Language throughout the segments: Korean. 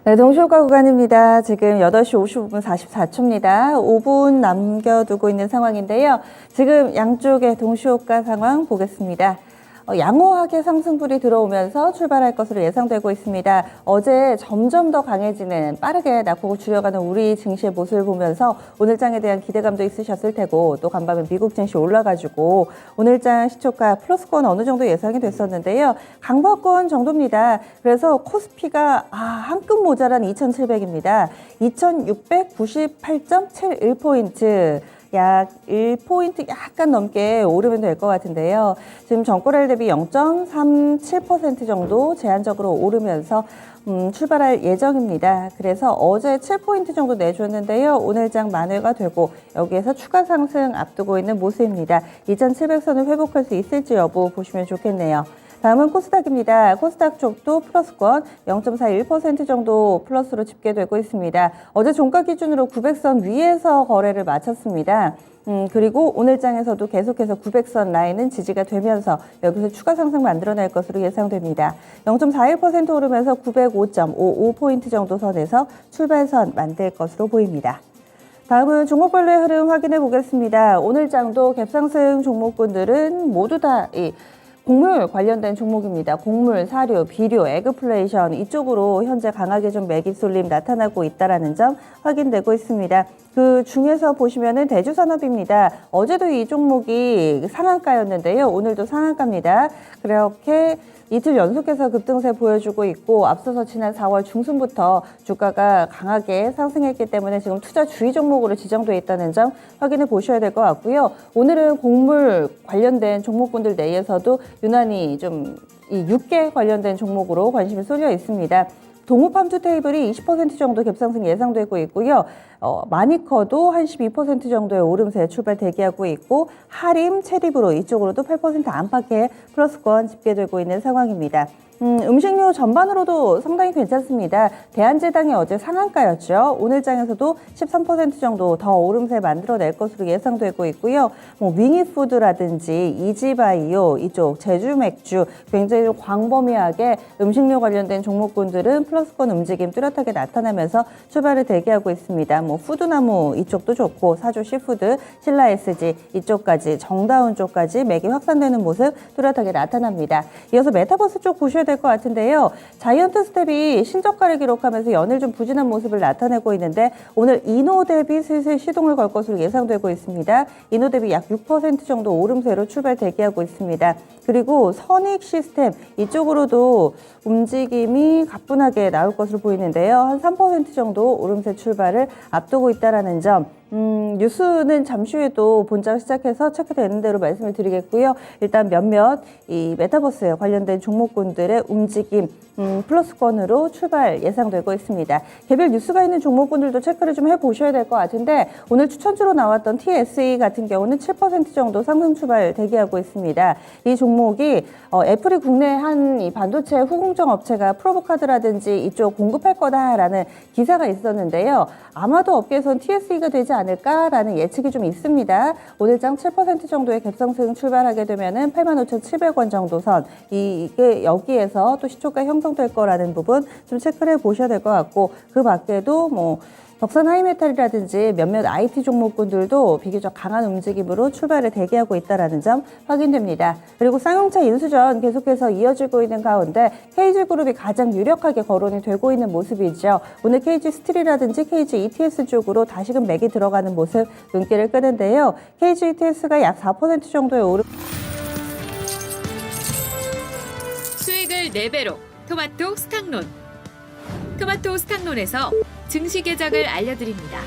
네, 동시효과 구간입니다. 지금 8시 55분 44초입니다. 5분 남겨두고 있는 상황인데요. 지금 양쪽의 동시효과 상황 보겠습니다. 양호하게 상승불이 들어오면서 출발할 것으로 예상되고 있습니다. 어제 점점 더 강해지는 빠르게 낙폭을 줄여가는 우리 증시의 모습을 보면서 오늘장에 대한 기대감도 있으셨을 테고 또 간밤에 미국 증시 올라가지고 오늘장 시초가 플러스권 어느 정도 예상이 됐었는데요. 강보권 정도입니다. 그래서 코스피가 한 끗 모자란 2,700입니다. 2,698.71포인트. 약 1포인트 약간 넘게 오르면 될 것 같은데요. 지금 전고래 대비 0.37% 정도 제한적으로 오르면서 출발할 예정입니다. 그래서 어제 7포인트 정도 내줬는데요. 오늘장 만회가 되고 여기에서 추가 상승 앞두고 있는 모습입니다. 2,700선을 회복할 수 있을지 여부 보시면 좋겠네요. 다음은 코스닥입니다. 코스닥 쪽도 플러스권 0.41% 정도 플러스로 집계되고 있습니다. 어제 종가 기준으로 900선 위에서 거래를 마쳤습니다. 그리고 오늘장에서도 계속해서 900선 라인은 지지가 되면서 여기서 추가 상승 만들어낼 것으로 예상됩니다. 0.41% 오르면서 905.55포인트 정도 선에서 출발선 만들 것으로 보입니다. 다음은 종목별로의 흐름 확인해 보겠습니다. 오늘장도 갭상승 종목군들은 모두 다 곡물 관련된 종목입니다. 곡물, 사료, 비료, 에그플레이션 이쪽으로 현재 강하게 좀 매집 쏠림 나타나고 있다는 점 확인되고 있습니다. 그 중에서 보시면은 대주산업입니다. 어제도 이 종목이 상한가였는데요. 오늘도 상한가입니다. 그렇게 이틀 연속해서 급등세 보여주고 있고 앞서서 지난 4월 중순부터 주가가 강하게 상승했기 때문에 지금 투자 주의 종목으로 지정되어 있다는 점 확인해 보셔야 될 것 같고요. 오늘은 곡물 관련된 종목군들 내에서도 유난히 좀 이 육계 관련된 종목으로 관심이 쏠려 있습니다. 동우팜투테이블이 20% 정도 갭상승 예상되고 있고요. 마니커도 한 12% 정도의 오름세 출발 대기하고 있고 하림, 체리브로 이쪽으로도 8% 안팎의 플러스권 집계되고 있는 상황입니다. 음식료 전반으로도 상당히 괜찮습니다. 대한제당이 어제 상한가였죠. 오늘장에서도 13% 정도 더 오름세 만들어낼 것으로 예상되고 있고요. 윙이푸드라든지 이지바이오 이쪽 제주맥주 굉장히 좀 광범위하게 음식료 관련된 종목군들은 플러스권 움직임 뚜렷하게 나타나면서 출발을 대기하고 있습니다. 푸드나무 이쪽도 좋고 사조 시푸드, 신라 SG 이쪽까지 정다운 쪽까지 맥이 확산되는 모습 뚜렷하게 나타납니다. 이어서 메타버스 쪽 보셔야 될 것 같은데요. 자이언트 스텝이 신저가를 기록하면서 연일 좀 부진한 모습을 나타내고 있는데 오늘 이노 대비 슬슬 시동을 걸 것으로 예상되고 있습니다. 이노 대비 약 6% 정도 오름세로 출발 대기하고 있습니다. 그리고 선익 시스템 이쪽으로도 움직임이 가뿐하게 나올 것으로 보이는데요. 한 3% 정도 오름세 출발을 앞두고 있다는 점. 뉴스는 잠시 후에 또 본장 시작해서 체크되는 대로 말씀을 드리겠고요. 일단 몇몇 이 메타버스에 관련된 종목군들의 움직임 플러스권으로 출발 예상되고 있습니다. 개별 뉴스가 있는 종목군들도 체크를 좀 해보셔야 될 것 같은데 오늘 추천주로 나왔던 TSE 같은 경우는 7% 정도 상승 출발 대기하고 있습니다. 이 종목이 애플이 국내 한 이 반도체 후공정 업체가 프로보카드라든지 이쪽 공급할 거다라는 기사가 있었는데요. 아마도 업계에선 TSE가 되지 않을까라는 예측이 좀 있습니다. 오늘장 7% 정도의 갭상승 출발하게 되면은 85,700원 정도 선 이게 여기에서 또 시초가 형성될 거라는 부분 좀 체크를 해보셔야 될 것 같고 그 밖에도 덕산 하이메탈이라든지 몇몇 IT 종목군들도 비교적 강한 움직임으로 출발을 대기하고 있다는 점 확인됩니다. 그리고 쌍용차 인수전 계속해서 이어지고 있는 가운데 KG그룹이 가장 유력하게 거론이 되고 있는 모습이죠. 오늘 KG스틸이라든지 KG ETS 쪽으로 다시금 맥이 들어가는 모습 눈길을 끄는데요. KG ETS가 약 4% 정도의 오름. 수익을 4배로 토마토 스탁론. 토마토 스탁론에서 증시 계작을 알려드립니다.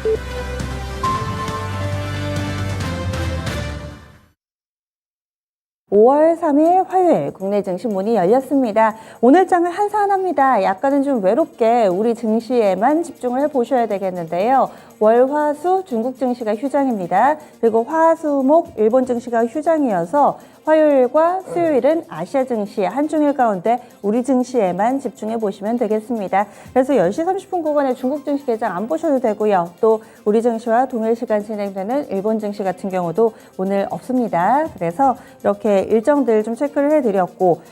(5월 3일) 화요일 국내 증시 문이 열렸습니다. 오늘장은 한산합니다. 약간은 좀 외롭게 우리 증시에만 집중을 해보셔야 되겠는데요. 월, 화, 수 중국 증시가 휴장입니다. 그리고 화, 수, 목 일본 증시가 휴장이어서 화요일과 수요일은 아시아 증시 한중일 가운데 우리 증시에만 집중해 보시면 되겠습니다. 그래서 10시 30분 구간에 중국 증시 개장 안 보셔도 되고요. 또 우리 증시와 동일 시간 진행되는 일본 증시 같은 경우도 오늘 없습니다. 그래서 이렇게 일정들 좀 체크를 해드렸고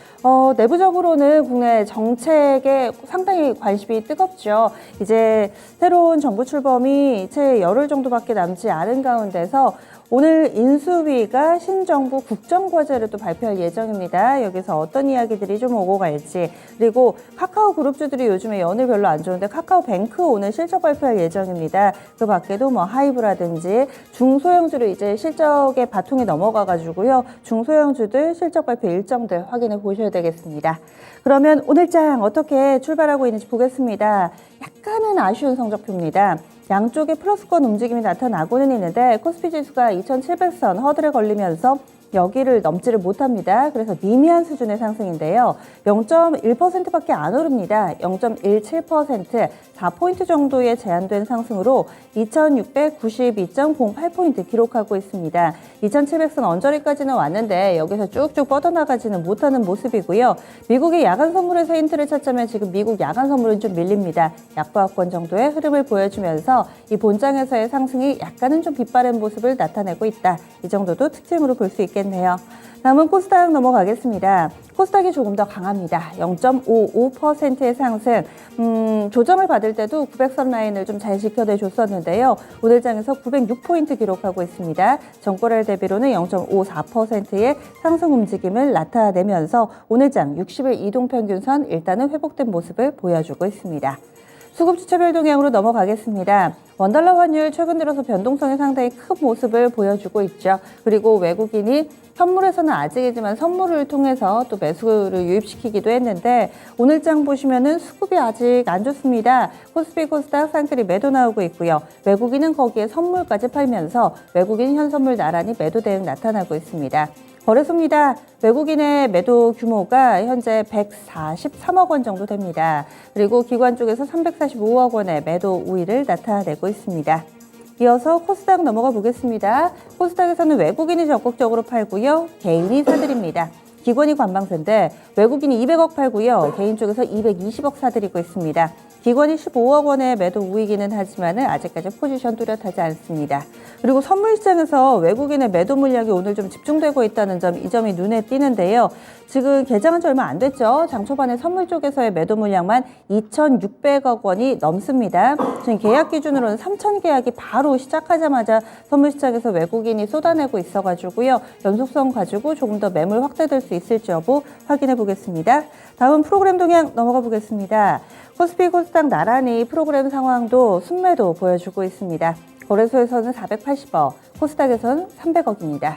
내부적으로는 국내 정책에 상당히 관심이 뜨겁죠. 이제 새로운 정부 출범이 채 열흘 정도밖에 남지 않은 가운데서 오늘 인수위가 신정부 국정과제를 또 발표할 예정입니다. 여기서 어떤 이야기들이 좀 오고 갈지, 그리고 카카오 그룹주들이 요즘에 연을 별로 안 좋은데 카카오뱅크 오늘 실적 발표할 예정입니다. 그 밖에도 뭐 하이브라든지 중소형주를 이제 실적의 바통에 넘어가가지고요. 중소형주들 실적 발표 일정들 확인해 보셔야 되겠습니다. 그러면 오늘 장 어떻게 출발하고 있는지 보겠습니다. 약간은 아쉬운 성적표입니다. 양쪽에 플러스권 움직임이 나타나고는 있는데 코스피 지수가 2700선 허들에 걸리면서 여기를 넘지를 못합니다. 그래서 미미한 수준의 상승인데요. 0.1%밖에 안 오릅니다. 0.17%, 4포인트 정도의 제한된 상승으로 2692.08포인트 기록하고 있습니다. 2700선 언저리까지는 왔는데 여기서 쭉쭉 뻗어나가지는 못하는 모습이고요. 미국의 야간 선물에서 힌트를 찾자면 지금 미국 야간 선물은 좀 밀립니다. 약보합권 정도의 흐름을 보여주면서 이 본장에서의 상승이 약간은 좀 빗바른 모습을 나타내고 있다. 이 정도도 특징으로 볼 수 있겠네요. 다음은 코스닥 넘어가겠습니다. 코스닥이 조금 더 강합니다. 0.55%의 상승. 조정을 받을 때도 900선 라인을 좀 잘 지켜내줬었는데요. 오늘 장에서 906포인트 기록하고 있습니다. 전고를 대비로는 0.54%의 상승 움직임을 나타내면서 오늘 장 60일 이동평균선 일단은 회복된 모습을 보여주고 있습니다. 수급주차별 동향으로 넘어가겠습니다. 원달러 환율 최근 들어서 변동성이 상당히 큰 모습을 보여주고 있죠. 그리고 외국인이 현물에서는 아직이지만 선물을 통해서 또 매수를 유입시키기도 했는데 오늘 장 보시면은 수급이 아직 안 좋습니다. 코스피 코스닥 쌍끌이 매도 나오고 있고요. 외국인은 거기에 선물까지 팔면서 외국인 현선물 나란히 매도 대응 나타나고 있습니다. 거래소입니다. 외국인의 매도 규모가 현재 143억 원 정도 됩니다. 그리고 기관 쪽에서 345억 원의 매도 우위를 나타내고 있습니다. 이어서 코스닥 넘어가 보겠습니다. 코스닥에서는 외국인이 적극적으로 팔고요. 개인이 사들입니다. 기관이 관망세인데 외국인이 200억 팔고요. 개인 쪽에서 220억 사들이고 있습니다. 기관이 15억 원의 매도 우위기는 하지만 아직까지 포지션 뚜렷하지 않습니다. 그리고 선물 시장에서 외국인의 매도 물량이 오늘 좀 집중되고 있다는 점, 이 점이 눈에 띄는데요. 지금 개장한 지 얼마 안 됐죠. 장 초반에 선물 쪽에서의 매도 물량만 2,600억 원이 넘습니다. 지금 계약 기준으로는 3,000 계약이 바로 시작하자마자 선물 시장에서 외국인이 쏟아내고 있어가지고요. 연속성 가지고 조금 더 매물 확대될 수 있을지 여부 확인해 보겠습니다. 다음 프로그램 동향 넘어가 보겠습니다. 코스피 코스닥 나란히 프로그램 상황도 순매도 보여주고 있습니다. 거래소에서는 480억, 코스닥에서는 300억입니다.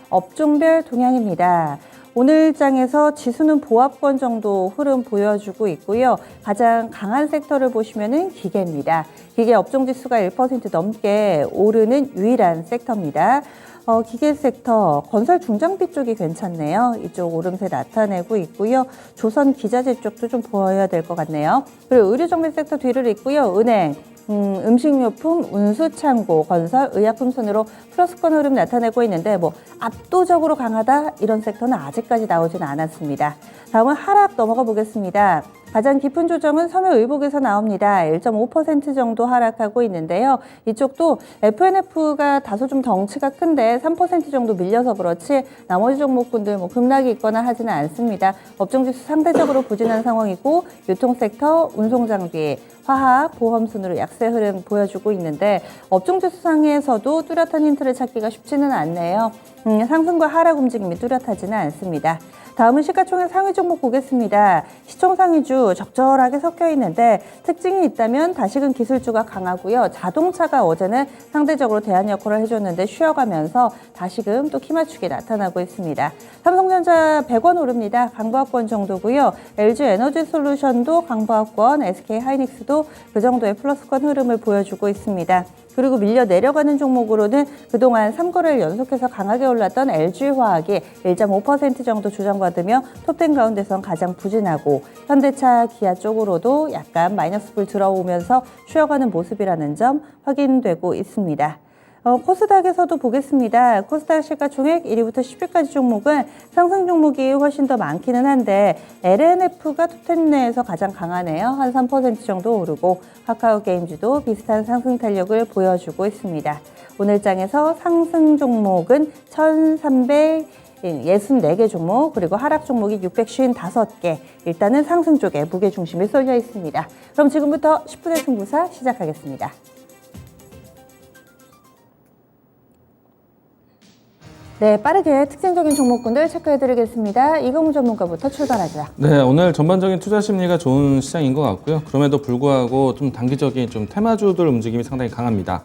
업종별 동향입니다. 오늘 장에서 지수는 보합권 정도 흐름 보여주고 있고요. 가장 강한 섹터를 보시면은 기계입니다. 기계 업종 지수가 1% 넘게 오르는 유일한 섹터입니다. 기계 섹터, 건설 중장비 쪽이 괜찮네요. 이쪽 오름세 나타내고 있고요. 조선 기자재 쪽도 좀 보여야 될 것 같네요. 그리고 의류 정비 섹터 뒤를 잇고요. 은행, 음식료품, 운수창고, 건설, 의약품 순으로 플러스권 흐름 나타내고 있는데 뭐 압도적으로 강하다 이런 섹터는 아직까지 나오지는 않았습니다. 다음은 하락 넘어가 보겠습니다. 가장 깊은 조정은 섬유의복에서 나옵니다. 1.5% 정도 하락하고 있는데요. 이쪽도 FNF가 다소 좀 덩치가 큰데 3% 정도 밀려서 그렇지 나머지 종목군들 뭐 급락이 있거나 하지는 않습니다. 업종지수 상대적으로 부진한 상황이고 유통섹터, 운송장비, 화학, 보험 순으로 약세 흐름 보여주고 있는데 업종지수 상에서도 뚜렷한 힌트를 찾기가 쉽지는 않네요. 상승과 하락 움직임이 뚜렷하지는 않습니다. 다음은 시가총액 상위 종목 보겠습니다. 시총 상위주 적절하게 섞여 있는데 특징이 있다면 다시금 기술주가 강하고요. 자동차가 어제는 상대적으로 대안 역할을 해줬는데 쉬어가면서 다시금 또 키맞추기 나타나고 있습니다. 삼성전자 100원 오릅니다. 강보합권 정도고요. LG에너지솔루션도 강보합권, SK하이닉스도 그 정도의 플러스권 흐름을 보여주고 있습니다. 그리고 밀려 내려가는 종목으로는 그동안 3거래를 연속해서 강하게 올랐던 LG화학이 1.5% 정도 조정받으며 톱10 가운데선 가장 부진하고 현대차, 기아 쪽으로도 약간 마이너스불 들어오면서 쉬어가는 모습이라는 점 확인되고 있습니다. 코스닥에서도 보겠습니다. 코스닥 시가총액 1위부터 10위까지 종목은 상승 종목이 훨씬 더 많기는 한데 LNF가 톱10 내에서 가장 강하네요. 한 3% 정도 오르고 카카오게임즈도 비슷한 상승 탄력을 보여주고 있습니다. 오늘 장에서 상승 종목은 1,364개 종목, 그리고 하락 종목이 655개. 일단은 상승 쪽에 무게 중심이 쏠려 있습니다. 그럼 지금부터 10분의 승부사 시작하겠습니다. 네, 빠르게 특징적인 종목군들 체크해드리겠습니다. 이경우 전문가부터 출발하죠. 네, 오늘 전반적인 투자 심리가 좋은 시장인 것 같고요. 그럼에도 불구하고 좀 단기적인 좀 테마주들 움직임이 상당히 강합니다.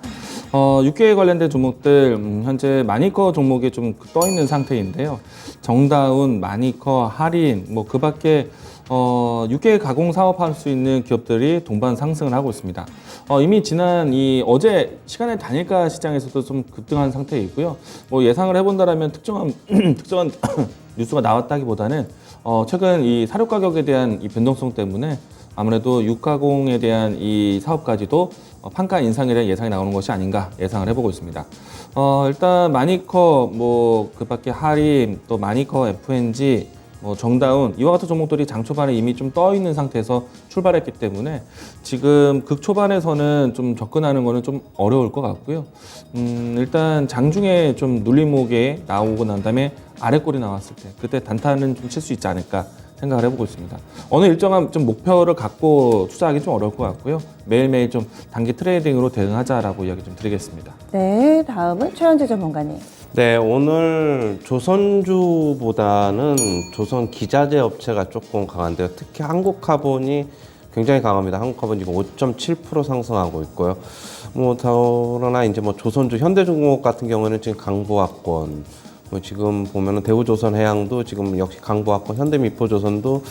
6개에 관련된 종목들 현재 마니커 종목이 좀 떠 있는 상태인데요. 정다운, 마니커, 할인, 뭐 그밖에 6개 가공 사업할 수 있는 기업들이 동반 상승을 하고 있습니다. 이미 지난 어제 시간의 단일가 시장에서도 좀 급등한 상태이고요. 뭐 예상을 해본다라면 특정한 뉴스가 나왔다기보다는 최근 이 사료 가격에 대한 이 변동성 때문에 아무래도 육가공에 대한 이 사업까지도 판가 인상에 대한 예상이 나오는 것이 아닌가 예상을 해보고 있습니다. 일단 마니커, 뭐 그밖에 할인, 또 마니커, FNG, 뭐 정다운 이와 같은 종목들이 장 초반에 이미 좀 떠 있는 상태에서 출발했기 때문에 지금 극 초반에서는 좀 접근하는 거는 좀 어려울 것 같고요. 일단 장중에 좀 눌림목에 나오고 난 다음에 아래골이 나왔을 때 그때 단타는 좀 칠 수 있지 않을까 생각을 해보고 있습니다. 어느 일정한 좀 목표를 갖고 투자하기 좀 어려울 것 같고요. 매일매일 좀 단기 트레이딩으로 대응하자라고 이야기 좀 드리겠습니다. 네, 다음은 최현재 전문가님. 네, 오늘 조선주보다는 조선 기자재 업체가 조금 강한데요. 특히 한국카본이 굉장히 강합니다. 한국카본 지금 5.7% 상승하고 있고요. 그러나 이제 조선주, 현대중공업 같은 경우는 지금 강보합권, 지금 보면은 대우조선해양도 지금 역시 강보합권, 현대미포조선도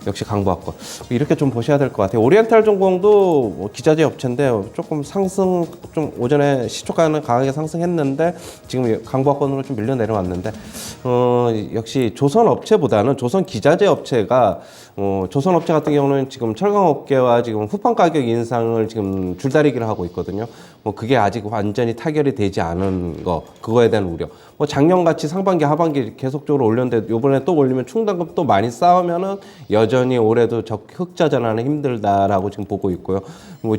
역시 강보합권. 이렇게 좀 보셔야 될 것 같아요. 오리엔탈重공도 기자재 업체인데 조금 상승, 좀 오전에 시초가는 강하게 상승했는데 지금 강보합권으로 좀 밀려 내려왔는데, 역시 조선업체보다는 조선기자재 업체가, 조선업체 같은 경우는 지금 철강업계와 지금 후판 가격 인상을 지금 줄다리기를 하고 있거든요. 그게 아직 완전히 타결이 되지 않은 거, 그거에 대한 우려. 작년같이 상반기, 하반기 계속적으로 올렸는데 요번에 또 올리면 충당금 또 많이 쌓으면은 여전히 올해도 흑자 전환은 힘들다라고 지금 보고 있고요.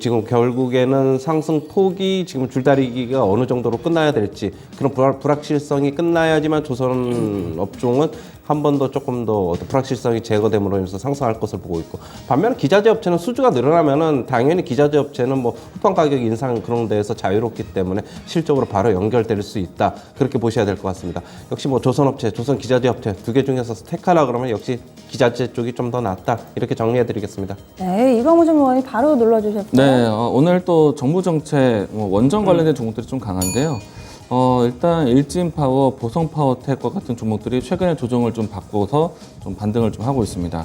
지금 결국에는 상승 폭이 지금 줄다리기가 어느 정도로 끝나야 될지, 그런 불확실성이 끝나야지만 조선 업종은 한 번 더 조금 더 불확실성이 제거됨으로 인해서 상승할 것을 보고 있고, 반면에 기자재 업체는 수주가 늘어나면은 당연히 기자재 업체는 후판 가격 인상 그런 데에서 자유롭기 때문에 실적으로 바로 연결될 수 있다, 그렇게 보셔야 될 것 같습니다. 역시 조선업체, 조선 기자재 업체 두 개 중에서 택하라 그러면 역시 기자재 쪽이 좀 더 낫다, 이렇게 정리해드리겠습니다. 네, 이광우 전문가님 바로 눌러주셨어요. 네, 오늘 또 정부 정책 원전 관련된 종목들이 좀 강한데요. 일단 일진파워, 보성파워텍과 같은 종목들이 최근에 조정을 좀 바꿔서 좀 반등을 좀 하고 있습니다.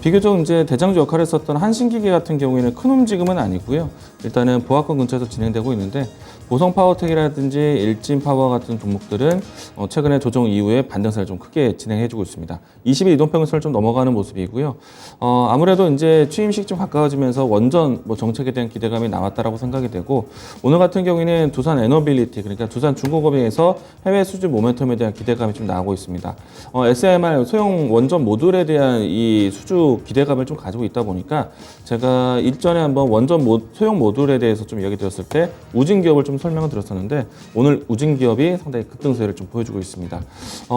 비교적 이제 대장주 역할을 했었던 한신기계 같은 경우에는 큰 움직임은 아니고요. 일단은 보합권 근처에서 진행되고 있는데, 보성파워텍이라든지 일진파워 같은 종목들은 최근에 조정 이후에 반등세를 좀 크게 진행해주고 있습니다. 20일 이동평균선을 좀 넘어가는 모습이고요. 아무래도 이제 취임식 좀 가까워지면서 원전 정책에 대한 기대감이 나왔다라고 생각이 되고, 오늘 같은 경우에는 두산 에너빌리티, 그러니까 두산 중공업에서 해외 수주 모멘텀에 대한 기대감이 좀 나오고 있습니다. SMR 소형 원전 모듈에 대한 이 수주 기대감을 좀 가지고 있다 보니까 제가 일전에 한번 원전 소형 모듈에 대해서 좀 이야기 드렸을 때 우진 기업을 좀 설명을 드렸었는데, 오늘 우진 기업이 상당히 급등세를 좀 보여주고 있습니다.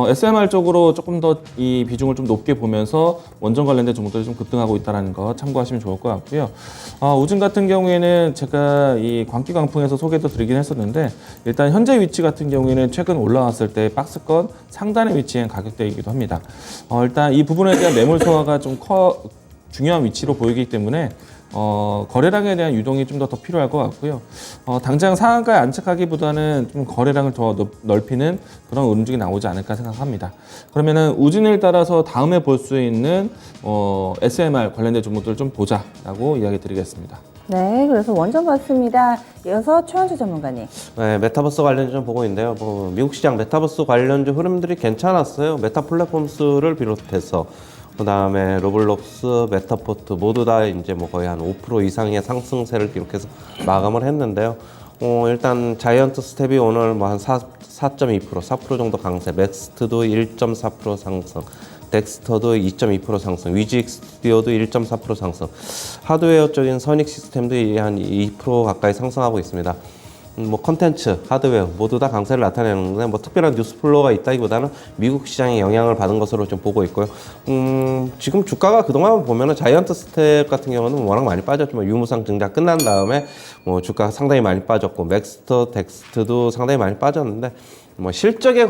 SMR 쪽으로 조금 더 이 비중을 좀 높게 보면서 원전 관련된 종목들이 좀 급등하고 있다는 거 참고하시면 좋을 것 같고요. 우진 같은 경우에는 제가 이 광기광풍에서 소개도 드리긴 했었는데, 일단 현재 위치 같은 경우에는 최근 올라왔을 때 박스권 상단에 위치한 가격대이기도 합니다. 일단 이 부분에 대한 매물 소화가 좀 중요한 위치로 보이기 때문에 거래량에 대한 유동이 좀 더 필요할 것 같고요. 당장 상한가에 안착하기보다는 좀 거래량을 더 넓히는 그런 움직임이 나오지 않을까 생각합니다. 그러면은 우진을 따라서 다음에 볼 수 있는 SMR 관련된 종목들을 좀 보자라고 이야기 드리겠습니다. 네, 그래서 원전 봤습니다. 이어서 최현재 전문가님. 네, 메타버스 관련주 좀 보고 있는데요. 미국 시장 메타버스 관련주 흐름들이 괜찮았어요. 메타 플랫폼스를 비롯해서 그다음에 로블록스, 메타포트 모두 다 이제 거의 한 5% 이상의 상승세를 기록해서 마감을 했는데요. 일단 자이언트 스텝이 오늘 뭐 한 4.2%, 4% 정도 강세, 맥스트도 1.4% 상승, 덱스터도 2.2% 상승, 위직 스튜디오도 1.4% 상승, 하드웨어 쪽인 선익 시스템도 한 2% 가까이 상승하고 있습니다. 뭐 컨텐츠, 하드웨어 모두 다 강세를 나타내는데 뭐 특별한 뉴스 플로어가 있다기보다는 미국 시장에 영향을 받은 것으로 좀 보고 있고요. 지금 주가가 그동안 보면은 자이언트 스텝 같은 경우는 워낙 많이 빠졌지만 유무상 증자 끝난 다음에 뭐 주가가 상당히 많이 빠졌고 맥스터, 덱스트도 상당히 많이 빠졌는데 뭐 실적에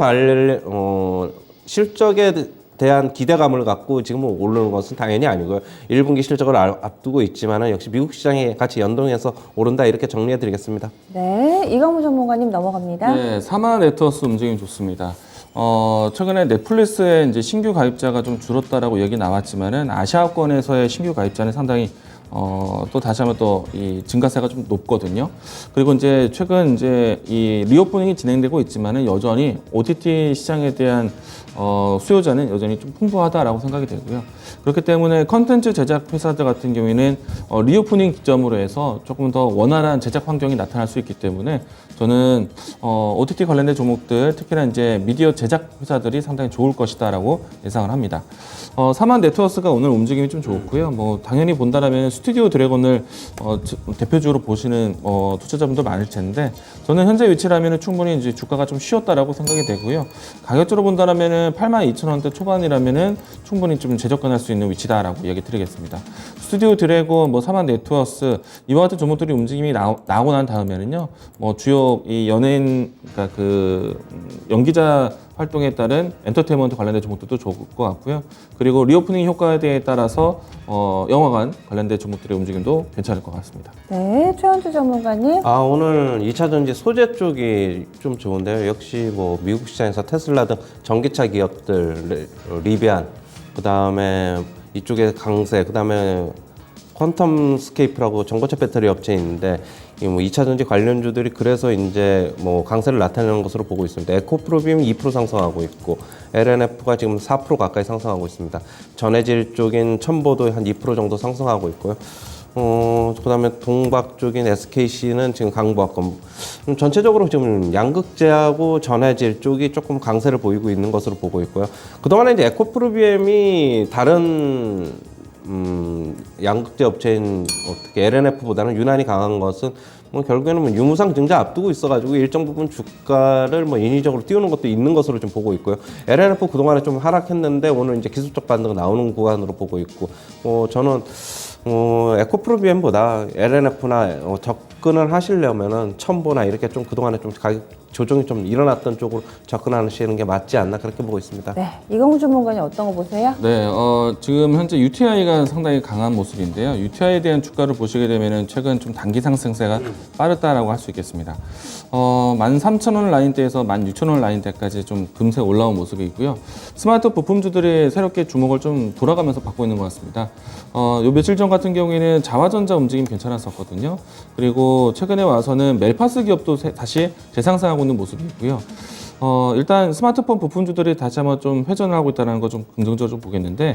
대한 기대감을 갖고 지금 오르는 것은 당연히 아니고요. 1분기 실적을 앞두고 있지만은 역시 미국 시장에 같이 연동해서 오른다 이렇게 정리해 드리겠습니다. 네, 이광무 전문가님 넘어갑니다. 네, 사마 네트워스 움직임 좋습니다. 최근에 넷플릭스의 이제 신규 가입자가 좀 줄었다라고 얘기 나왔지만은 아시아권에서의 신규 가입자는 상당히 또 다시 한번 또 이 증가세가 좀 높거든요. 그리고 이제 최근 이제 이 리오프닝이 진행되고 있지만은 여전히 OTT 시장에 대한 수요자는 여전히 좀 풍부하다라고 생각이 되고요. 그렇기 때문에 컨텐츠 제작 회사들 같은 경우에는 리오프닝 기점으로 해서 조금 더 원활한 제작 환경이 나타날 수 있기 때문에 저는 OTT 관련된 종목들, 특히나 이제 미디어 제작 회사들이 상당히 좋을 것이다라고 예상을 합니다. 사만 네트워스가 오늘 움직임이 좀 좋고요. 뭐 당연히 본다라면 스튜디오 드래곤을 대표적으로 보시는 투자자분들 많을 텐데 저는 현재 위치라면 충분히 이제 주가가 좀 쉬었다라고 생각이 되고요. 가격적으로 본다라면 82,000원대 초반이라면은 충분히 좀 재접근할 수 있는 위치다라고 얘기 드리겠습니다. 스튜디오 드래곤, 뭐 사만 네트워스 이와 같은 종목들이 움직임이 나오고 난 다음에는요, 뭐 주요 이 연예인, 그러니까 그 연기자 활동에 따른 엔터테인먼트 관련된 종목들도 좋을 것 같고요. 그리고 리오프닝 효과에 따라서 영화관 관련된 종목들의 움직임도 괜찮을 것 같습니다. 네, 최원주 전문가님. 오늘 2차 전지 소재 쪽이 좀 좋은데요. 역시 뭐 미국 시장에서 테슬라 등 전기차 기업들, 리비안, 그 다음에 이쪽에 강세, 그 다음에 퀀텀 스케이프라고 전고체 배터리 업체에 있는데 이 뭐 2차 전지 관련주들이 그래서 이제 뭐 강세를 나타내는 것으로 보고 있습니다. 에코프로비움 2% 상승하고 있고 LNF가 지금 4% 가까이 상승하고 있습니다. 전해질 쪽인 첨보도 한 2% 정도 상승하고 있고요. 그다음에 동박 쪽인 SKC는 지금 강보합권. 전체적으로 지금 양극재하고 전해질 쪽이 조금 강세를 보이고 있는 것으로 보고 있고요. 그동안에 이제 에코프로비움이 다른 양극재 업체인 어떻게 LNF보다는 유난히 강한 것은 뭐 결국에는 뭐 유무상 증자 앞두고 있어가지고 일정 부분 주가를 뭐 인위적으로 띄우는 것도 있는 것으로 좀 보고 있고요. LNF 그동안에 좀 하락했는데 오늘 이제 기술적 반등 나오는 구간으로 보고 있고, 저는 에코프로비엠보다 LNF나 접근을 하시려면은 첨보나 이렇게 좀 그동안에 좀 가격 조정이 좀 일어났던 쪽으로 접근하시는 게 맞지 않나 그렇게 보고 있습니다. 네, 이광무 전문가님 어떤 거 보세요? 네, 지금 현재 UTI가 상당히 강한 모습인데요. UTI에 대한 주가를 보시게 되면은 최근 좀 단기 상승세가 빠르다라고 할 수 있겠습니다. 13,000원 라인대에서 16,000원 라인대까지 좀 금세 올라온 모습이 있고요. 스마트 부품주들이 새롭게 주목을 좀 돌아가면서 받고 있는 것 같습니다. 요 며칠 전 같은 경우에는 자화전자 움직임 괜찮았었거든요. 그리고 최근에 와서는 멜파스 기업도 다시 재상승하고 있는 모습이 있고요. 일단 스마트폰 부품주들이 다시 한번 좀 회전을 하고 있다는 거 좀 긍정적으로 좀 보겠는데,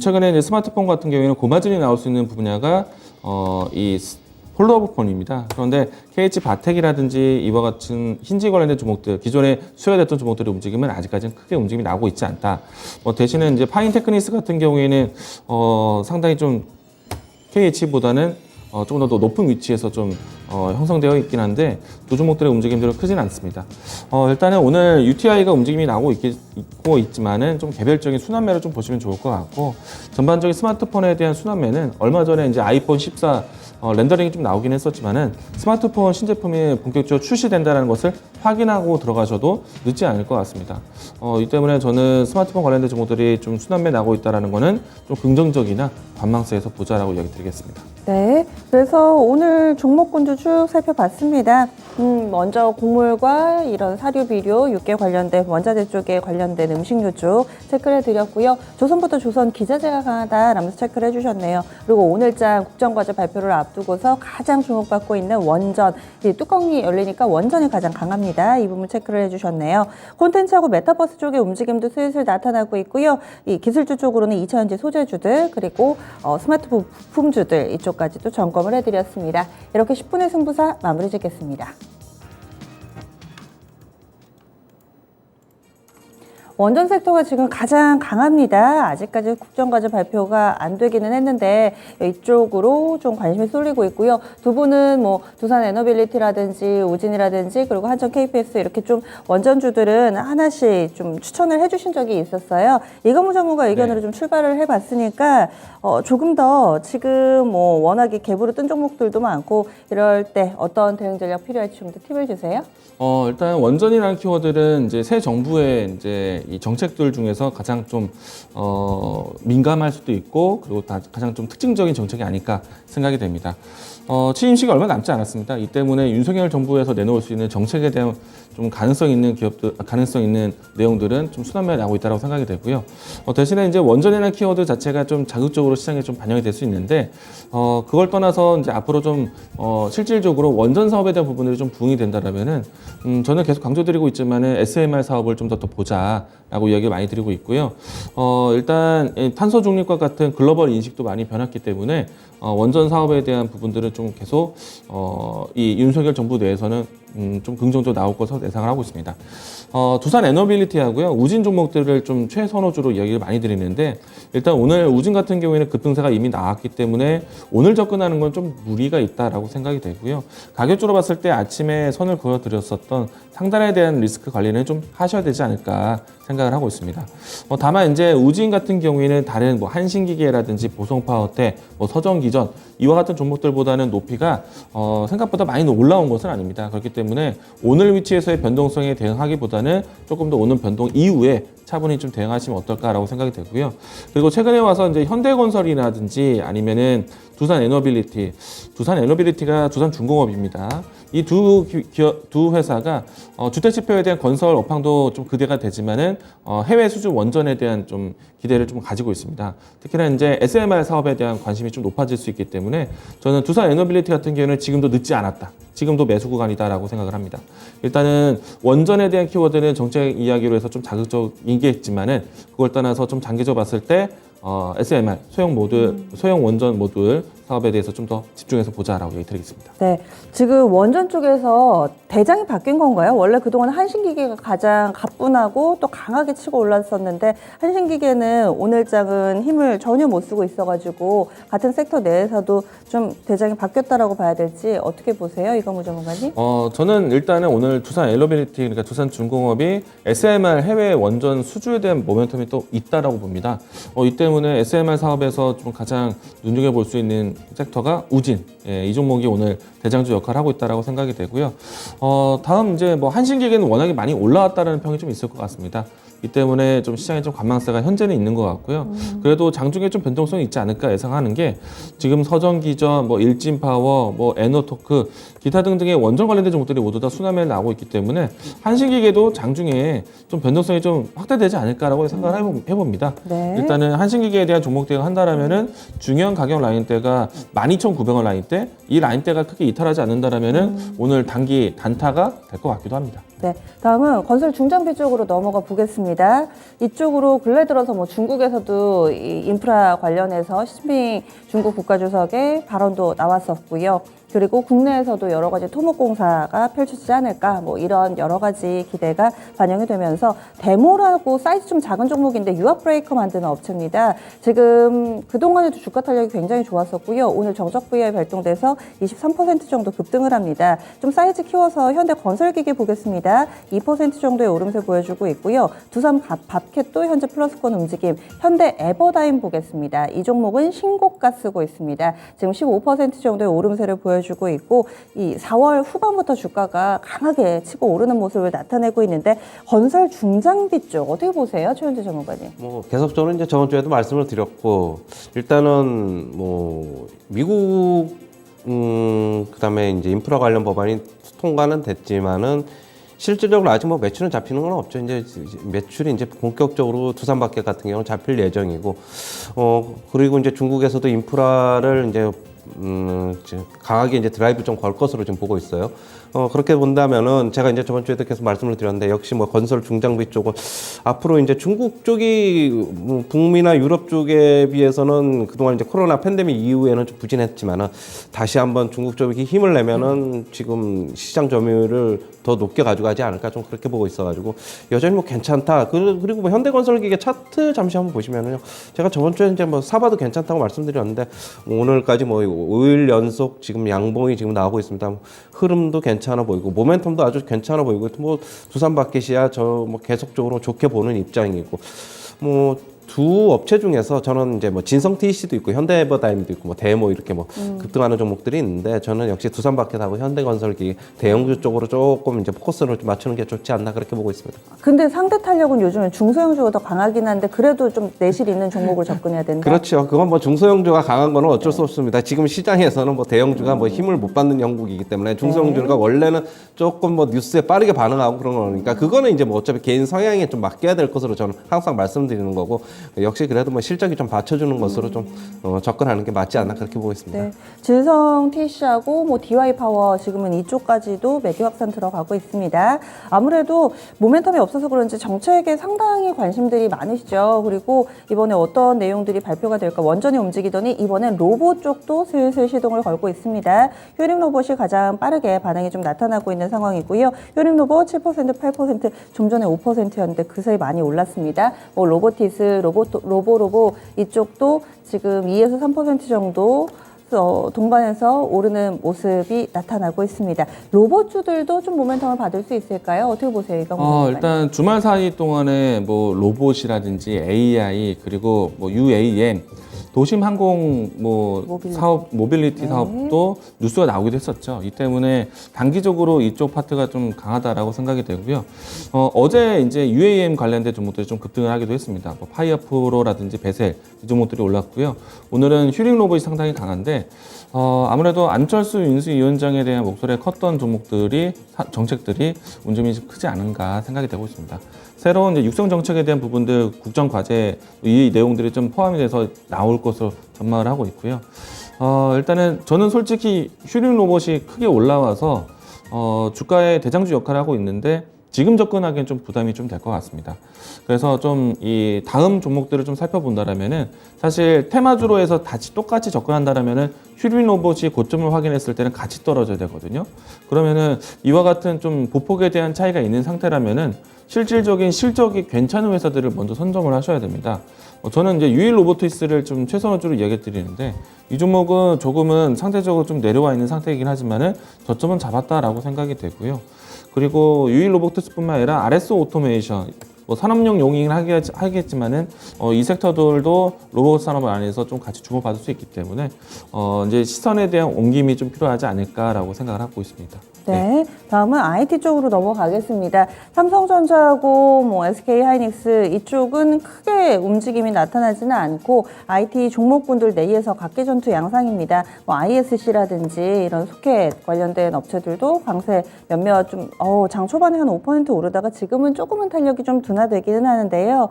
최근에 이제 스마트폰 같은 경우에는 고마진이 나올 수 있는 분야가 이 폴더블 폰입니다. 그런데 KH 바텍이라든지 이와 같은 힌지 관련된 종목들, 기존에 수요됐던 종목들의 움직임은 아직까지는 크게 움직임이 나오고 있지 않다. 대신에 이제 파인테크니스 같은 경우에는 상당히 좀 KH보다는 조금 더 높은 위치에서 좀 형성되어 있긴 한데 두 종목들의 움직임들은 크진 않습니다. 일단은 오늘 UTI가 움직임이 나오고 있지만은 좀 개별적인 순환매를 좀 보시면 좋을 것 같고, 전반적인 스마트폰에 대한 순환매는 얼마 전에 이제 아이폰 14 렌더링이 좀 나오긴 했었지만은 스마트폰 신제품이 본격적으로 출시된다는 것을 확인하고 들어가셔도 늦지 않을 것 같습니다. 이 때문에 저는 스마트폰 관련된 종목들이 좀 순환매 나고 있다는 거는 좀 긍정적이나 관망세에서 보자라고 이야기 드리겠습니다. 네, 그래서 오늘 종목군주 쭉 살펴봤습니다. 먼저 곡물과 이런 사료, 비료, 육계 관련된 원자재 쪽에 관련된 음식료 쪽 체크를 해드렸고요. 조선부터 조선 기자재가 강하다라면서 체크를 해주셨네요. 그리고 오늘장 국정과제 발표를 앞두고서 가장 주목받고 있는 원전, 이 뚜껑이 열리니까 원전이 가장 강합니다. 이 부분 체크를 해주셨네요. 콘텐츠하고 메타버스 쪽의 움직임도 슬슬 나타나고 있고요. 이 기술주 쪽으로는 2차전지 소재주들 그리고 스마트폰 부품주들 이쪽까지도 점검을 해드렸습니다. 이렇게 10분의 승부사 마무리 짓겠습니다. 원전 섹터가 지금 가장 강합니다. 아직까지 국정과제 발표가 안 되기는 했는데 이쪽으로 좀 관심이 쏠리고 있고요. 두 분은 뭐 두산 에너빌리티라든지 우진이라든지 그리고 한전 KPS 이렇게 좀 원전주들은 하나씩 좀 추천을 해주신 적이 있었어요. 이건무 전문가 의견으로 좀 출발을 해봤으니까 조금 더 지금 뭐 워낙에 갭으로 뜬 종목들도 많고 이럴 때 어떤 대응 전략 필요할지 좀 더 팁을 주세요. 일단 원전이라는 키워드는 이제 새 정부의 이제 이 정책들 중에서 가장 좀 민감할 수도 있고 그리고 가장 좀 특징적인 정책이 아닐까 생각이 됩니다. 취임식이 얼마 남지 않았습니다. 이 때문에 윤석열 정부에서 내놓을 수 있는 정책에 대한 좀 가능성 있는 가능성 있는 내용들은 좀 수렴해 나오고 있다고 생각이 되고요. 대신에 이제 원전이라는 키워드 자체가 좀 자극적으로 시장에 좀 반영이 될 수 있는데 그걸 떠나서 이제 앞으로 좀 실질적으로 원전 사업에 대한 부분들이 좀 부응이 된다라면은 저는 계속 강조드리고 있지만은 SMR 사업을 좀 더 보자라고 이야기를 많이 드리고 있고요. 일단 탄소 중립과 같은 글로벌 인식도 많이 변했기 때문에 원전 사업에 대한 부분들은 좀 계속 이 윤석열 정부 내에서는 좀 긍정적으로 나올 것으로 예상을 하고 있습니다. 두산 에너빌리티하고요 우진 종목들을 좀 최선호주로 이야기를 많이 드리는데 일단 오늘 우진 같은 경우에는 급등세가 이미 나왔기 때문에 오늘 접근하는 건 좀 무리가 있다라고 생각이 되고요. 가격적으로 봤을 때 아침에 선을 그어드렸었던 상단에 대한 리스크 관리는 좀 하셔야 되지 않을까 생각을 하고 있습니다. 다만 이제 우진 같은 경우에는 다른 뭐 한신기계라든지 보성파워텍, 뭐 서정기전 이와 같은 종목들보다는 높이가 생각보다 많이 올라온 것은 아닙니다. 그렇기 때문에 오늘 위치에서의 변동성에 대응하기보다는 조금 더 오는 변동 이후에 차분히 좀 대응하시면 어떨까라고 생각이 되고요. 그리고 최근에 와서 이제 현대건설이라든지 아니면은 두산 에너빌리티가 두산중공업입니다. 이 두 회사가 주택지표에 대한 건설 업황도 좀 기대가 되지만은 해외 수주 원전에 대한 좀 기대를 좀 가지고 있습니다. 특히나 이제 SMR 사업에 대한 관심이 좀 높아질 수 있기 때문에 저는 두산 에너빌리티 같은 경우는 지금도 늦지 않았다. 지금도 매수 구간이다라고 생각을 합니다. 일단은 원전에 대한 키워드는 정책 이야기로 해서 좀 자극적이겠지만은 그걸 떠나서 좀 장기적으로 봤을 때 SMR 소형 원전 모듈 사업에 대해서 좀 더 집중해서 보자라고 얘기 드리겠습니다. 네, 지금 원전 쪽에서 대장이 바뀐 건가요? 원래 그동안 한신기계가 가장 가뿐하고 또 강하게 치고 올랐었는데 한신기계는 오늘장은 힘을 전혀 못 쓰고 있어가지고 같은 섹터 내에서도 좀 대장이 바뀌었다라고 봐야 될지 어떻게 보세요, 이건무 전문가님? 저는 일단은 오늘 두산 에너빌리티 그러니까 두산중공업이 SMR 해외 원전 수주에 대한 모멘텀이 또 있다라고 봅니다. 이 때문에 SMR 사업에서 좀 가장 눈여겨볼 수 있는 섹터가 우진, 이 종목이 오늘 대장주 역할을 하고 있다라고 생각이 되고요. 다음 이제 뭐 한신기계는 워낙에 많이 올라왔다라는 평이 좀 있을 것 같습니다. 이 때문에 좀 시장에 좀 관망세가 현재는 있는 것 같고요. 그래도 장중에 좀 변동성이 있지 않을까 예상하는 게 지금 서정기전, 뭐 일진파워, 뭐 에너토크, 기타 등등의 원전 관련된 종목들이 모두 다 순환매를 나오고 있기 때문에 한신기계도 장중에 좀 변동성이 좀 확대되지 않을까라고 생각을 해봅니다. 네. 일단은 한신기계에 대한 종목 대응 한다라면은 중요한 가격 라인대가 12,900원 라인대, 이 라인대가 크게 이탈하지 않는다라면은 오늘 단기 단타가 될 것 같기도 합니다. 네, 다음은 건설 중장비 쪽으로 넘어가 보겠습니다. 이쪽으로 근래 들어서 뭐 중국에서도 이 인프라 관련해서 시진핑 중국 국가주석의 발언도 나왔었고요. 그리고 국내에서도 여러 가지 토목공사가 펼쳐지지 않을까 뭐 이런 여러 가지 기대가 반영이 되면서 데모라고 사이즈 좀 작은 종목인데 유압 브레이커 만드는 업체입니다. 지금 그동안에도 주가 탄력이 굉장히 좋았었고요. 오늘 정적 VI 발동돼서 23% 정도 급등을 합니다. 좀 사이즈 키워서 현대건설기계 보겠습니다. 2% 정도의 오름세 보여주고 있고요. 두산 밥캣도 현재 플러스권 움직임. 현대 에버다임 보겠습니다. 이 종목은 신고가 쓰고 있습니다. 지금 15% 정도의 오름세를 보여주고 있고 이 4월 후반부터 주가가 강하게 치고 오르는 모습을 나타내고 있는데 건설 중장비 쪽 어떻게 보세요, 최현재 전문가님? 뭐 계속적으로 이제 저번 주에도 말씀을 드렸고 일단은 뭐 미국 그다음에 이제 인프라 관련 법안이 통과는 됐지만은 실질적으로 아직 뭐 매출은 잡히는 건 없죠. 이제 매출이 이제 본격적으로 두산밥켓 같은 경우는 잡힐 예정이고, 그리고 이제 중국에서도 인프라를 이제 강하게 이제 드라이브 좀 걸 것으로 지금 보고 있어요. 그렇게 본다면은 제가 이제 저번 주에도 계속 말씀을 드렸는데 역시 뭐 건설 중장비 쪽은 앞으로 이제 중국 쪽이 북미나 유럽 쪽에 비해서는 그동안 이제 코로나 팬데믹 이후에는 좀 부진했지만은 다시 한번 중국 쪽이 힘을 내면은 지금 시장 점유율을 더 높게 가져가지 않을까 좀 그렇게 보고 있어가지고 여전히 뭐 괜찮다. 그리고 뭐 현대건설기계 차트 잠시 한번 보시면은요. 제가 저번 주에 이제 뭐 사봐도 괜찮다고 말씀드렸는데 오늘까지 뭐 5일 연속 지금 양봉이 지금 나오고 있습니다. 흐름도 괜찮아 보이고 모멘텀도 아주 괜찮아 보이고 뭐 두산마켓이야 저 뭐 계속적으로 좋게 보는 입장이고 뭐 두 업체 중에서 저는 이제 뭐 진성 TC도 있고 현대에버다임도 있고 뭐 대모 이렇게 뭐 급등하는 종목들이 있는데 저는 역시 두산마켓하고 현대건설기 대형주 쪽으로 조금 이제 포커스를 좀 맞추는 게 좋지 않나 그렇게 보고 있습니다. 근데 상대 탄력은 요즘에 중소형주가 더 강하긴 한데 그래도 좀 내실 있는 종목을 접근해야 된다. 그렇죠. 그건 뭐 중소형주가 강한 거는 어쩔 수 없습니다. 지금 시장에서는 뭐 대형주가 뭐 힘을 못 받는 형국이기 때문에 중소형주가 원래는 조금 뭐 뉴스에 빠르게 반응하고 그런 거니까 그거는 이제 뭐 어차피 개인 성향에 좀 맡겨야 될 것으로 저는 항상 말씀드리는 거고 역시 그래도 뭐 실적이 좀 받쳐주는 것으로 좀 접근하는 게 맞지 않나 그렇게 보고 있습니다. 네. 진성 TC하고 뭐 DY 파워 지금은 이쪽까지도 매기 확산 들어가고 있습니다. 아무래도 모멘텀이 없어서 그런지 정책에 상당히 관심들이 많으시죠. 그리고 이번에 어떤 내용들이 발표가 될까 원전이 움직이더니 이번엔 로봇 쪽도 슬슬 시동을 걸고 있습니다. 효림 로봇이 가장 빠르게 반응이 좀 나타나고 있는 상황이고요. 효림 로봇 7%, 8%, 좀 전에 5%였는데 그 사이 많이 올랐습니다. 뭐 로보티스, 로보 이쪽도 지금 2에서 3% 정도 동반해서 오르는 모습이 나타나고 있습니다. 로봇주들도 좀 모멘텀을 받을 수 있을까요? 어떻게 보세요, 이거? 일단 주말 사이 동안에 뭐 로봇이라든지 AI 그리고 뭐 UAM 도심 항공 뭐 모빌리티. 사업 모빌리티 사업도 뉴스가 나오기도 했었죠. 이 때문에 단기적으로 이쪽 파트가 좀 강하다라고 생각이 되고요. 어제 이제 UAM 관련된 종목들이 좀 급등을 하기도 했습니다. 뭐 파이어프로라든지 베셀 이 종목들이 올랐고요. 오늘은 휴링 로봇이 상당히 강한데 아무래도 안철수 인수위원장에 대한 목소리가 컸던 종목들이 정책들이 움직임이 좀 크지 않은가 생각이 되고 있습니다. 새로운 이제 육성 정책에 대한 부분들 국정 과제 이 내용들이 좀 포함이 돼서 나올 것으로 전망을 하고 있고요. 일단은 저는 솔직히 휴링 로봇이 크게 올라와서 주가의 대장주 역할을 하고 있는데 지금 접근하기엔 좀 부담이 좀 될 것 같습니다. 그래서 좀 이 다음 종목들을 좀 살펴본다라면은 사실 테마주로 해서 다시 똑같이 접근한다라면은 휴린 로봇이 고점을 확인했을 때는 같이 떨어져야 되거든요. 그러면은 이와 같은 좀 보폭에 대한 차이가 있는 상태라면은 실질적인 실적이 괜찮은 회사들을 먼저 선점을 하셔야 됩니다. 저는 이제 유일 로보티스를 좀 최선호주로 이야기 드리는데 이 종목은 조금은 상대적으로 좀 내려와 있는 상태이긴 하지만은 저점은 잡았다라고 생각이 되고요. 그리고 유일 로보티스뿐만 아니라 RS 오토메이션 뭐 산업용 용이긴 하겠지만은 이 섹터들도 로봇 산업 안에서 좀 같이 주목받을 수 있기 때문에 이제 시선에 대한 옮김이 좀 필요하지 않을까라고 생각을 하고 있습니다. 네, 다음은 IT 쪽으로 넘어가겠습니다. 삼성전자하고 뭐 SK 하이닉스 이쪽은 크게 움직임이 나타나지는 않고 IT 종목군들 내에서 각계전투 양상입니다. 뭐 ISC라든지 이런 소켓 관련된 업체들도 강세 몇몇 좀 장 초반에 한 5% 오르다가 지금은 조금은 탄력이 좀 둔화되기는 하는데요.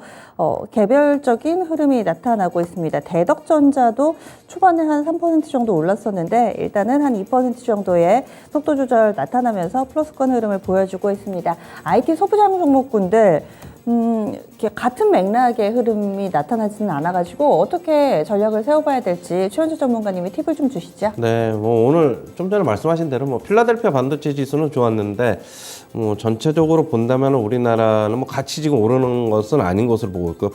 개별적인 흐름이 나타나고 있습니다. 대덕전자도 초반에 한 3% 정도 올랐었는데 일단은 한 2% 정도의 속도 조절 나타나면서 플러스권 흐름을 보여주고 있습니다. IT 소부장 종목군들 이렇게 같은 맥락의 흐름이 나타나지는 않아가지고 어떻게 전략을 세워봐야 될지 최현주 전문가님이 팁을 좀 주시죠. 네, 뭐 오늘 좀 전에 말씀하신 대로 뭐 필라델피아 반도체 지수는 좋았는데 뭐 전체적으로 본다면 우리나라는 뭐 같이 지금 오르는 것은 아닌 것으로 보고 있고요.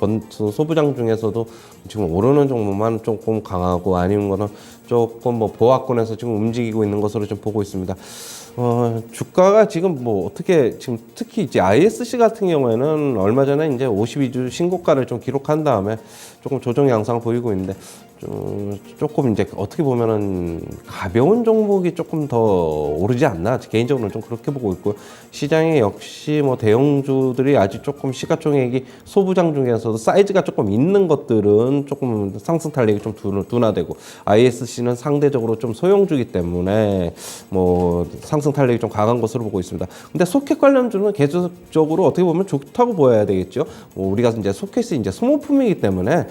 소부장 중에서도 지금 오르는 종목만 조금 강하고 아닌 거는 조금 뭐 보합권에서 지금 움직이고 있는 것으로 좀 보고 있습니다. 주가가 지금 뭐 어떻게 지금 특히 이제 ISC 같은 경우에는 얼마 전에 이제 52주 신고가를 좀 기록한 다음에 조금 조정 양상을 보이고 있는데 조금 이제 어떻게 보면은 가벼운 종목이 조금 더 오르지 않나 개인적으로는 좀 그렇게 보고 있고 시장에 역시 뭐 대형주들이 아직 조금 시가총액이 소부장 중에서도 사이즈가 조금 있는 것들은 조금 상승 탄력이 좀 둔화되고 ISC는 상대적으로 좀 소형주기 때문에 뭐 상승 탄력이 좀 강한 것으로 보고 있습니다. 근데 소켓 관련주는 계속적으로 어떻게 보면 좋다고 보여야 되겠죠. 뭐 우리가 이제 소켓이 이제 소모품이기 때문에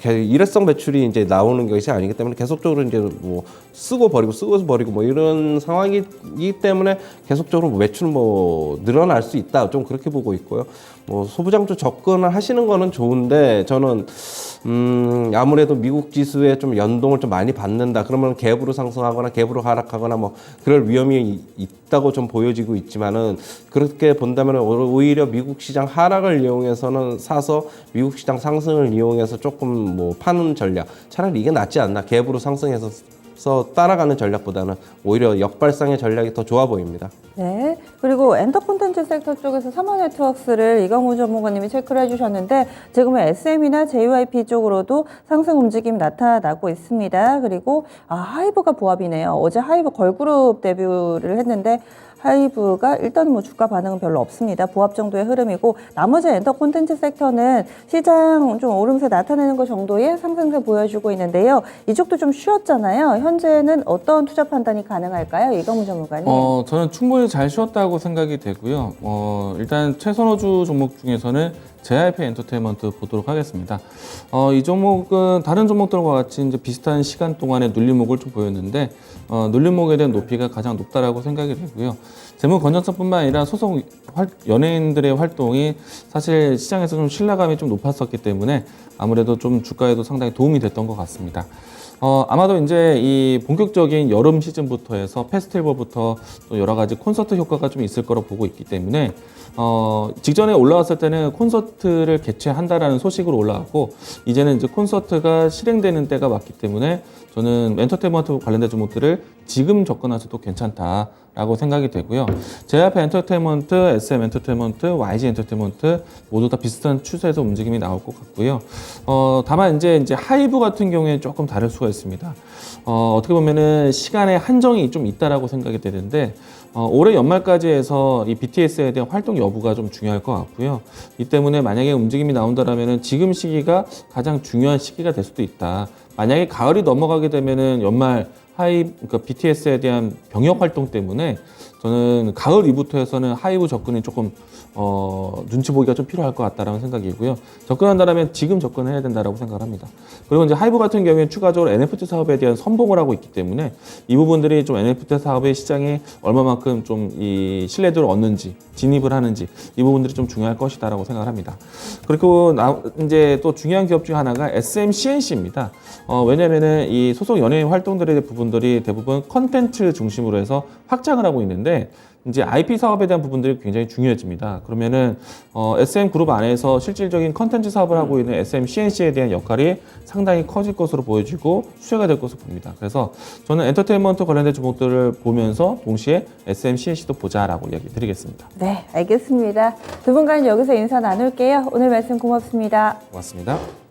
일회성 매출이 이제 나오는 것이 아니기 때문에 계속적으로 이제 뭐 쓰고 버리고 뭐 이런 상황이기 때문에 계속적으로 매출은 뭐 늘어날 수 있다. 좀 그렇게 보고 있고요. 뭐 소부장주 접근을 하시는 거는 좋은데 저는 아무래도 미국 지수에 좀 연동을 좀 많이 받는다. 그러면 갭으로 상승하거나 갭으로 하락하거나 뭐 그럴 위험이 있다고 좀 보여지고 있지만은 그렇게 본다면 오히려 미국 시장 하락을 이용해서는 사서 미국 시장 상승을 이용해서 조금 뭐 파는 전략. 차라리 이게 낫지 않나. 갭으로 상승해서 따라가는 전략보다는 오히려 역발상의 전략이 더 좋아 보입니다. 네. 그리고 엔터 콘텐츠 섹터 쪽에서 삼화네트워크스를 이강우 전문가님이 체크를 해주셨는데 지금은 SM이나 JYP 쪽으로도 상승 움직임 나타나고 있습니다. 그리고 하이브가 보합이네요. 어제 하이브 걸그룹 데뷔를 했는데 하이브가 일단 뭐 주가 반응은 별로 없습니다. 보합 정도의 흐름이고 나머지 엔터 콘텐츠 섹터는 시장 좀 오름세 나타내는 것 정도의 상승세 보여주고 있는데요. 이쪽도 좀 쉬었잖아요. 현재는 어떤 투자 판단이 가능할까요? 이강우 전문가님. 저는 충분히 잘 쉬었다고 생각이 되고요. 일단 최선호주 종목 중에서는 JYP 엔터테인먼트 보도록 하겠습니다. 이 종목은 다른 종목들과 같이 이제 비슷한 시간 동안에 눌림목을 좀 보였는데 눌림목에 대한 높이가 가장 높다라고 생각이 되고요. 재무 건전성뿐만 아니라 소속 연예인들의 활동이 사실 시장에서 좀 신뢰감이 좀 높았었기 때문에 아무래도 좀 주가에도 상당히 도움이 됐던 것 같습니다. 아마도 이제 이 본격적인 여름 시즌부터 해서 페스티벌부터 또 여러 가지 콘서트 효과가 좀 있을 거로 보고 있기 때문에 직전에 올라왔을 때는 콘서트를 개최한다라는 소식으로 올라왔고 이제는 이제 콘서트가 실행되는 때가 왔기 때문에 저는 엔터테인먼트 관련된 종목들을 지금 접근하셔도 괜찮다라고 생각이 되고요. JYP 엔터테인먼트, SM 엔터테인먼트, YG 엔터테인먼트 모두 다 비슷한 추세에서 움직임이 나올 것 같고요. 다만 이제 하이브 같은 경우에 조금 다를 수가 있습니다. 어떻게 보면은 시간의 한정이 좀 있다라고 생각이 되는데 올해 연말까지 해서 이 BTS에 대한 활동 여부가 좀 중요할 것 같고요. 이 때문에 만약에 움직임이 나온다라면은 지금 시기가 가장 중요한 시기가 될 수도 있다. 만약에 가을이 넘어가게 되면은 연말 그러니까 BTS에 대한 병역 활동 때문에 저는 가을 이후부터 해서는 하이브 접근이 조금 눈치 보기가 좀 필요할 것 같다라는 생각이고요. 접근한다면 지금 접근해야 된다라고 생각을 합니다. 그리고 이제 하이브 같은 경우에 추가적으로 NFT 사업에 대한 선봉을 하고 있기 때문에 이 부분들이 좀 NFT 사업의 시장에 얼마만큼 좀 이 신뢰도를 얻는지 진입을 하는지 이 부분들이 좀 중요할 것이다라고 생각을 합니다. 그리고 이제 또 중요한 기업 중 하나가 SMCNC입니다. 왜냐면은 이 소속 연예인 활동들의 부분들이 대부분 컨텐츠 중심으로 해서 확장을 하고 있는데 이제 IP 사업에 대한 부분들이 굉장히 중요해집니다. 그러면은 SM 그룹 안에서 실질적인 컨텐츠 사업을 하고 있는 SM CNC에 대한 역할이 상당히 커질 것으로 보여지고 수혜가 될 것으로 봅니다. 그래서 저는 엔터테인먼트 관련된 종목들을 보면서 동시에 SM CNC도 보자라고 이야기 드리겠습니다. 네, 알겠습니다. 두 분과는 여기서 인사 나눌게요. 오늘 말씀 고맙습니다. 고맙습니다.